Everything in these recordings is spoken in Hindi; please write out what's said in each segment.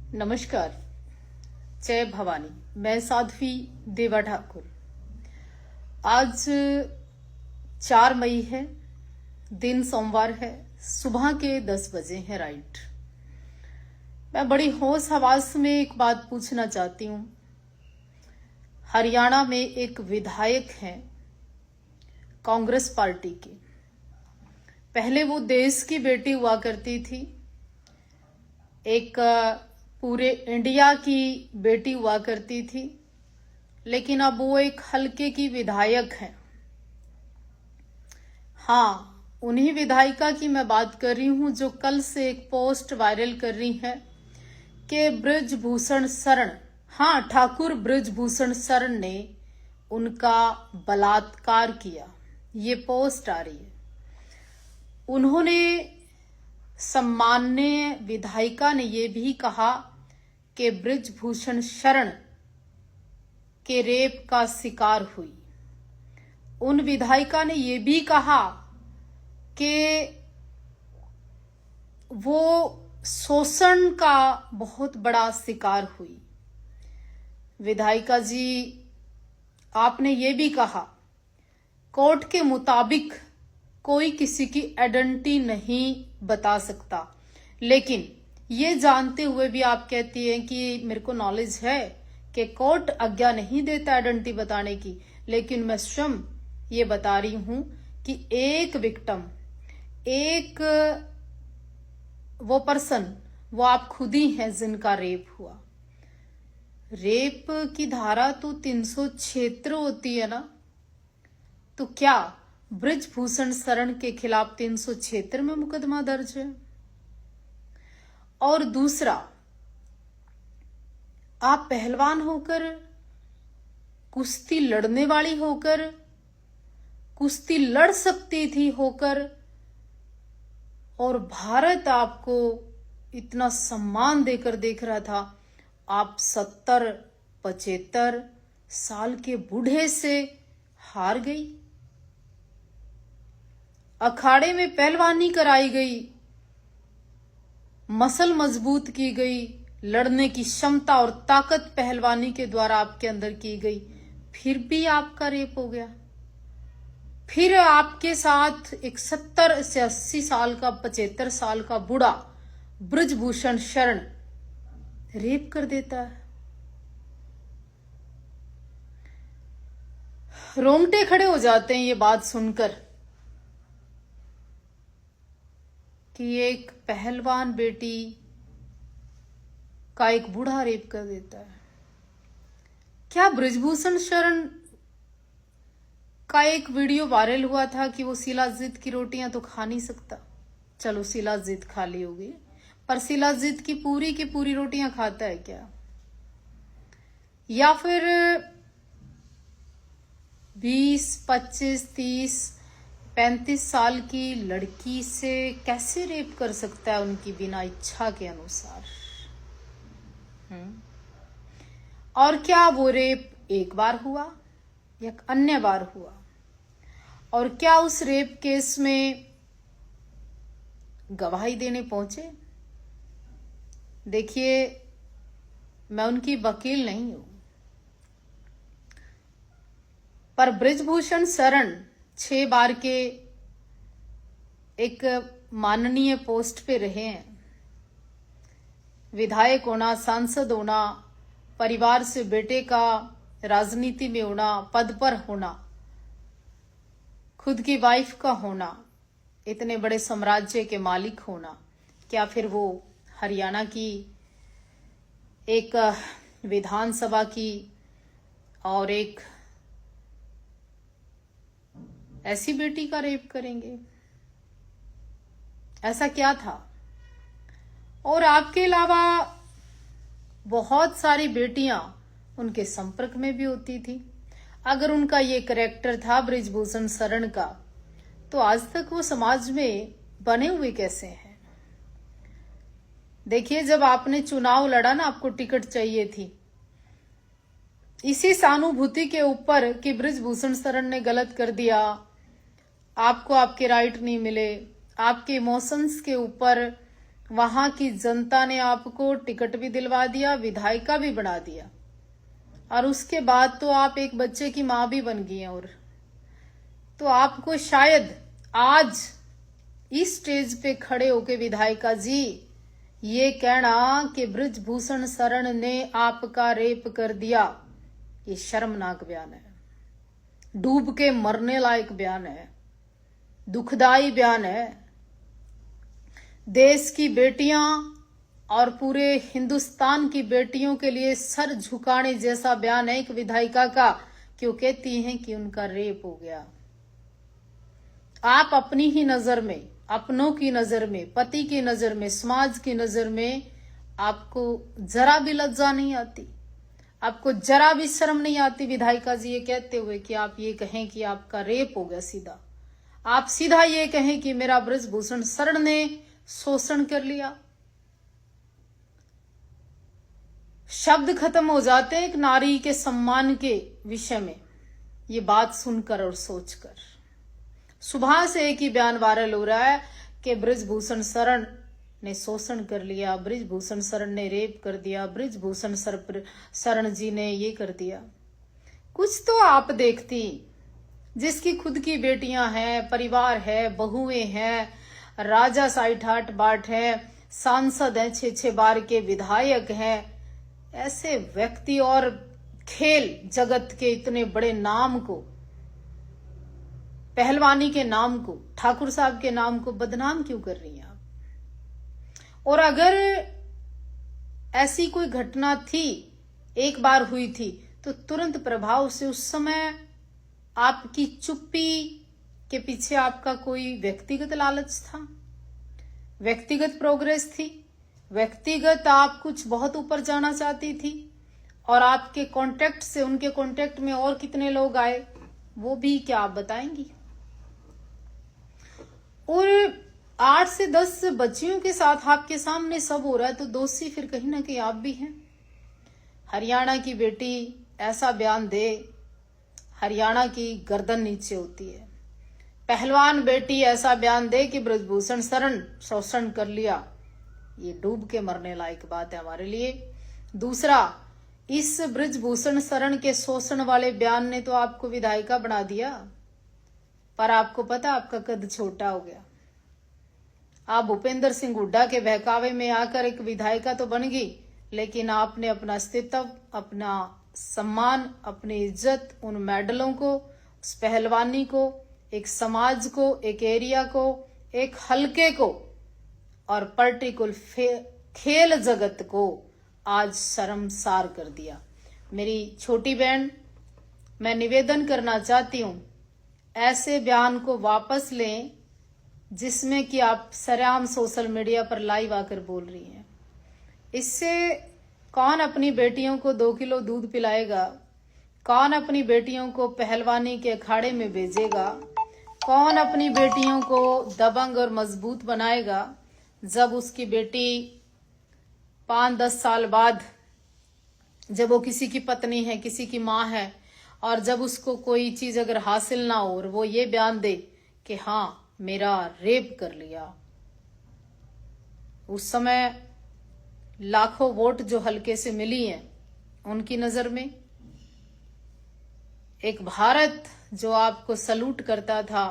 नमस्कार, जय भवानी। मैं साध्वी देवा ठाकुर। आज 4 मई है, दिन सोमवार है, सुबह के 10 बजे हैं। राइट, मैं बड़ी होश हवास में एक बात पूछना चाहती हूँ। हरियाणा में एक विधायक हैं कांग्रेस पार्टी के। पहले वो देश की बेटी हुआ करती थी, एक पूरे इंडिया की बेटी हुआ करती थी, लेकिन अब वो एक हलके की विधायक हैं। हाँ, उन्हीं विधायिका की मैं बात कर रही हूं जो कल से एक पोस्ट वायरल कर रही है कि बृजभूषण शरण, हाँ, ठाकुर बृजभूषण शरण ने उनका बलात्कार किया। ये पोस्ट आ रही है। उन्होंने, सम्माननीय विधायिका ने यह भी कहा कि बृजभूषण शरण के रेप का शिकार हुई। उन विधायिका ने यह भी कहा कि वो शोषण का बहुत बड़ा शिकार हुई। विधायिका जी, आपने ये भी कहा कोर्ट के मुताबिक कोई किसी की आइडेंटिटी नहीं बता सकता, लेकिन ये जानते हुए भी आप कहती हैं कि मेरे को नॉलेज है कि कोर्ट आज्ञा नहीं देता आइडेंटिटी बताने की, लेकिन मैं स्वयं ये बता रही हूं कि एक विक्टिम, एक वो पर्सन, वो आप खुद ही हैं जिनका रेप हुआ। रेप की धारा तो 376 होती है ना, तो क्या बृजभूषण शरण के खिलाफ 376 में मुकदमा दर्ज है? और दूसरा, आप पहलवान होकर, कुश्ती लड़ने वाली होकर, कुश्ती लड़ सकती थी होकर, और भारत आपको इतना सम्मान देकर देख रहा था, आप 70-75 साल के बूढ़े से हार गई। अखाड़े में पहलवानी कराई गई, मसल मजबूत की गई, लड़ने की क्षमता और ताकत पहलवानी के द्वारा आपके अंदर की गई, फिर भी आपका रेप हो गया। फिर आपके साथ एक 70 से 80 साल का, 75 साल का बूढ़ा बृजभूषण शरण रेप कर देता है। रोंगटे खड़े हो जाते हैं ये बात सुनकर कि एक पहलवान बेटी का एक बूढ़ा रेप कर देता है। क्या बृजभूषण शरण का एक वीडियो वायरल हुआ था कि वो शिलाजीत की रोटियां तो खा नहीं सकता। चलो, शिलाजीत खा ली होगी, पर शिलाजीत की पूरी रोटियां खाता है क्या? या फिर 20, 25, 30, 35 साल की लड़की से कैसे रेप कर सकता है उनकी बिना इच्छा के अनुसार? और क्या वो रेप एक बार हुआ या अन्य बार हुआ? और क्या उस रेप केस में गवाही देने पहुंचे? देखिए, मैं उनकी वकील नहीं हूं, पर बृजभूषण शरण 6 बार के एक माननीय पोस्ट पे रहे हैं। विधायक होना, सांसद होना, परिवार से बेटे का राजनीति में होना, पद पर होना, खुद की वाइफ का होना, इतने बड़े साम्राज्य के मालिक होना, क्या फिर वो हरियाणा की एक विधानसभा की और एक ऐसी बेटी का रेप करेंगे? ऐसा क्या था? और आपके अलावा बहुत सारी बेटियां उनके संपर्क में भी होती थी। अगर उनका ये कैरेक्टर था बृजभूषण शरण का, तो आज तक वो समाज में बने हुए कैसे हैं? देखिए, जब आपने चुनाव लड़ा ना, आपको टिकट चाहिए थी, इसी सहानुभूति के ऊपर कि बृजभूषण शरण ने गलत कर दिया, आपको आपके राइट नहीं मिले, आपके इमोशंस के ऊपर वहां की जनता ने आपको टिकट भी दिलवा दिया, विधायिका भी बना दिया, और उसके बाद तो आप एक बच्चे की मां भी बन गई हैं। और तो आपको शायद आज इस स्टेज पे खड़े होके विधायिका जी ये कहना कि बृजभूषण शरण ने आपका रेप कर दिया, ये शर्मनाक बयान है, डूब के मरने लायक बयान है, दुखदाई बयान है। देश की बेटियां और पूरे हिंदुस्तान की बेटियों के लिए सर झुकाने जैसा बयान है एक विधायिका का, क्यों कहती हैं कि उनका रेप हो गया। आप अपनी ही नजर में, अपनों की नजर में, पति की नजर में, समाज की नजर में आपको जरा भी लज्जा नहीं आती, आपको जरा भी शर्म नहीं आती विधायिका जी ये कहते हुए कि आप ये कहें कि आपका रेप हो गया। सीधा आप सीधा ये कहें कि मेरा बृजभूषण शरण ने शोषण कर लिया। शब्द खत्म हो जाते हैं एक नारी के सम्मान के विषय में, ये बात सुनकर और सोचकर। सुबह से एक ही बयान वायरल हो रहा है कि बृजभूषण शरण ने शोषण कर लिया, बृजभूषण शरण ने रेप कर दिया, बृजभूषण शरण जी ने ये कर दिया। कुछ तो आप देखती, जिसकी खुद की बेटियां हैं, परिवार है, बहुएं हैं, राजा 60-8 बाट है, सांसद हैं, 6-6 बार के विधायक हैं, ऐसे व्यक्ति और खेल जगत के इतने बड़े नाम को, पहलवानी के नाम को, ठाकुर साहब के नाम को बदनाम क्यों कर रही हैं आप? और अगर ऐसी कोई घटना थी, एक बार हुई थी, तो तुरंत प्रभाव से उस समय आपकी चुप्पी के पीछे आपका कोई व्यक्तिगत लालच था, व्यक्तिगत प्रोग्रेस थी, व्यक्तिगत आप कुछ बहुत ऊपर जाना चाहती थी, और आपके कांटेक्ट से उनके कांटेक्ट में और कितने लोग आए वो भी क्या आप बताएंगी? और 8 से 10 बच्चियों के साथ आपके सामने सब हो रहा है, तो दोषी फिर कहीं ना कहीं आप भी हैं। हरियाणा की बेटी ऐसा बयान दे, हरियाणा की गर्दन नीचे होती है। पहलवान बेटी ऐसा बयान दे कि बृजभूषण शरण शोषण कर लिया, ये डूब के मरने लायक बात है हमारे लिए। दूसरा, इस बृजभूषण शरण के शोषण वाले बयान ने तो आपको विधायिका बना दिया, पर आपको पता आपका कद छोटा हो गया। आप भूपेंद्र सिंह हुड्डा के बहकावे में आकर एक विधायिका तो बन गई, लेकिन आपने अपना अस्तित्व, अपना सम्मान, अपनी इज्जत, उन मेडलों को, उस पहलवानी को, एक समाज को, एक एरिया को, एक हलके को और पर्टिकुलर खेल जगत को आज शर्मसार कर दिया। मेरी छोटी बहन, मैं निवेदन करना चाहती हूं, ऐसे बयान को वापस लें जिसमें कि आप सरेआम सोशल मीडिया पर लाइव आकर बोल रही हैं। इससे कौन अपनी बेटियों को 2 किलो दूध पिलाएगा? कौन अपनी बेटियों को पहलवानी के अखाड़े में भेजेगा? कौन अपनी बेटियों को दबंग और मजबूत बनाएगा जब उसकी बेटी 5-10 साल बाद, जब वो किसी की पत्नी है, किसी की माँ है, और जब उसको कोई चीज अगर हासिल ना हो और वो ये बयान दे कि हाँ मेरा रेप कर लिया। उस समय लाखों वोट जो हल्के से मिली हैं उनकी नजर में, एक भारत जो आपको सलूट करता था,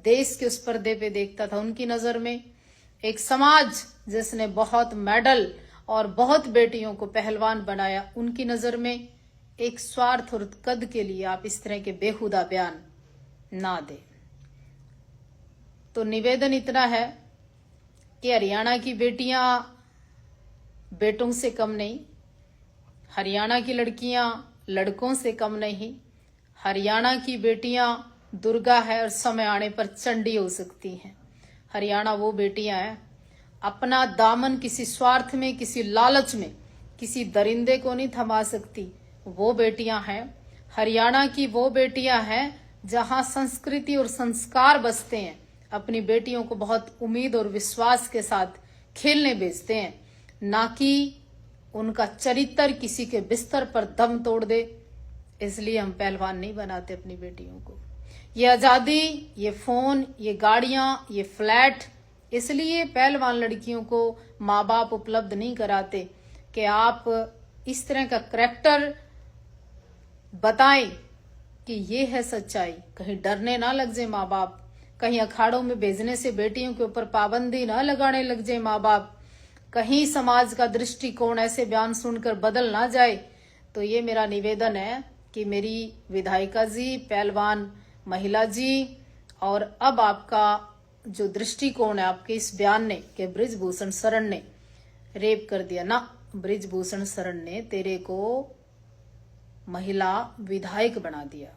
देश के उस पर्दे पे देखता था, उनकी नजर में, एक समाज जिसने बहुत मेडल और बहुत बेटियों को पहलवान बनाया, उनकी नजर में, एक स्वार्थ और कद के लिए आप इस तरह के बेहुदा बयान ना दें। तो निवेदन इतना है कि हरियाणा की बेटियां बेटों से कम नहीं, हरियाणा की लड़कियां लड़कों से कम नहीं, हरियाणा की बेटियां दुर्गा है और समय आने पर चंडी हो सकती हैं। हरियाणा वो बेटियां हैं, अपना दामन किसी स्वार्थ में, किसी लालच में, किसी दरिंदे को नहीं थमा सकती। वो बेटियां हैं हरियाणा की, वो बेटियां हैं जहां संस्कृति और संस्कार बसते हैं। अपनी बेटियों को बहुत उम्मीद और विश्वास के साथ खेलने भेजते हैं, ना कि उनका चरित्र किसी के बिस्तर पर दम तोड़ दे। इसलिए हम पहलवान नहीं बनाते अपनी बेटियों को। ये आजादी, ये फोन, ये गाड़ियां, ये फ्लैट, इसलिए पहलवान लड़कियों को माँ बाप उपलब्ध नहीं कराते कि आप इस तरह का करैक्टर बताएं कि ये है सच्चाई। कहीं डरने ना लग जाए माँ बाप, कहीं अखाड़ों में भेजने से बेटियों के ऊपर पाबंदी ना लगाने लग जाए माँ बाप, कहीं समाज का दृष्टिकोण ऐसे बयान सुनकर बदल ना जाए। तो ये मेरा निवेदन है कि मेरी विधायिका जी, पहलवान महिला जी, और अब आपका जो दृष्टिकोण है आपके इस बयान ने कि बृजभूषण शरण ने रेप कर दिया ना, बृजभूषण शरण ने तेरे को महिला विधायक बना दिया।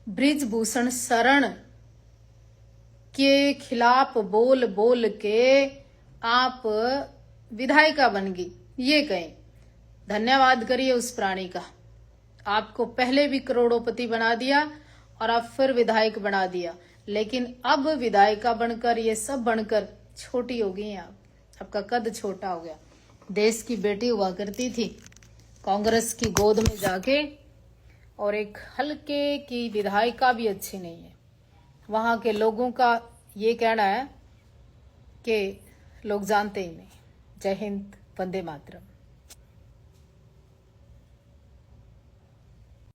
बृजभूषण शरण के खिलाफ बोल बोल के आप विधायिका बन गई, ये कहें। धन्यवाद करिए उस प्राणी का, आपको पहले भी करोड़ोंपति बना दिया और अब फिर विधायक बना दिया, लेकिन अब विधायिका बनकर ये सब बनकर छोटी हो गई हैं आप, आपका कद छोटा हो गया। देश की बेटी हुआ करती थी कांग्रेस की गोद में जाके, और एक हल्के की विधायिका भी अच्छी नहीं है। वहां के लोगों का ये कहना है कि लोग जानते ही नहीं। जय हिंद, वंदे मातरम।